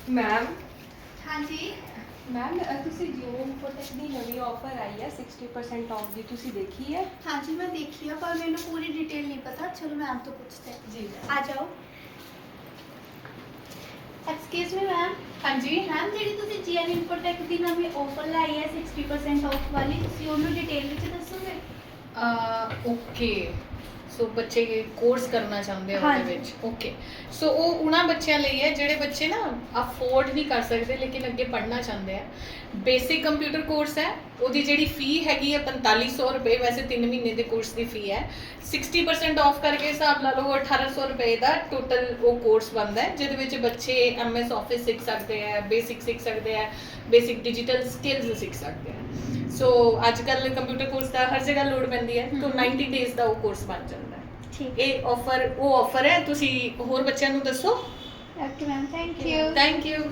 Ma'am हाँ जी। Ma'am तुसी जियो infotech दी नवी offer आई है 60% ऑफ दी तुसी देखी है? हाँ जी मैं देखी है पर मैंने पूरी डिटेल नहीं पता। चलो मैम तो पूछते हैं। जी आ जाओ। Excuse me ma'am. हाँ जी मैम ਜਿਹੜੀ ਤੁਸੀਂ ਜੀਐਨ ਇਨਫੋਟੈਕ ਦੀ ਨਵੀਂ ਆਫਰ ਲਾਈ ਹੈ 60% ਆਫ ਵਾਲੀ ਤੁਸੀਂ ਉਹਨੂੰ ਡਿਟੇਲ ਵਿੱਚ ਦੱਸੋਗੇ? ओके सो बच्चे कोर्स करना चाहते हो हाँ ਉਹਦੇ ਵਿੱਚ ਓਕੇ ਸੋ ਉਹ ਉਹਨਾਂ ਬੱਚਿਆਂ ਲਈ ਹੈ ਜਿਹੜੇ ਬੱਚੇ ਨਾ ਅਫੋਰਡ ਨਹੀਂ ਕਰ ਸਕਦੇ ਲੇਕਿਨ ਅੱਗੇ ਪੜ੍ਹਨਾ ਚਾਹੁੰਦੇ ਆ ਬੇਸਿਕ ਕੰਪਿਊਟਰ ਕੋਰਸ ਹੈ ਉਹਦੀ ਜਿਹੜੀ ਫੀ ਹੈਗੀ ਹੈ 4500 ਰੁਪਏ ਵੈਸੇ 3 ਮਹੀਨੇ ਦੇ ਕੋਰਸ ਦੀ ਫੀ ਹੈ 60% ਆਫ ਕਰਕੇ ਹਿਸਾਬ ਲਾ ਲਓ 1800 ਰੁਪਏ ਦਾ ਟੋਟਲ ਉਹ ਕੋਰਸ ਬਣਦਾ ਹੈ ਜਿਹਦੇ ਵਿੱਚ ਬੱਚੇ ਐਮਐਸ ਆਫਿਸ ਸਿੱਖ ਸਕਦੇ ਆ ਬੇਸਿਕ ਸਿੱਖ ਸਕਦੇ ਆ ਬੇਸਿਕ ਡਿਜੀਟਲ ਸਕਿੱਲਸ ਸਿੱਖ ਸਕਦੇ ਆ ਸੋ ਅੱਜ ਕੱਲ੍ਹ ਕੰਪਿਊਟਰ ਕੋਰਸ ਦਾ ਹਰ ਜਗ੍ਹਾ ਲੋੜ ਪੈਂਦੀ ਹੈ ਤਾਂ 90 ਡੇਜ਼ ਦਾ ਉਹ ਕੋਰਸ ਬਣ ਜਾਂਦਾ ਹੈ ਠੀਕ ਇਹ ਆਫਰ ਉਹ ਆਫਰ ਹੈ ਤੁਸੀਂ ਹੋਰ ਬੱਚਿਆਂ ਨੂੰ ਦੱਸੋ okay ma'am thank you. Thank you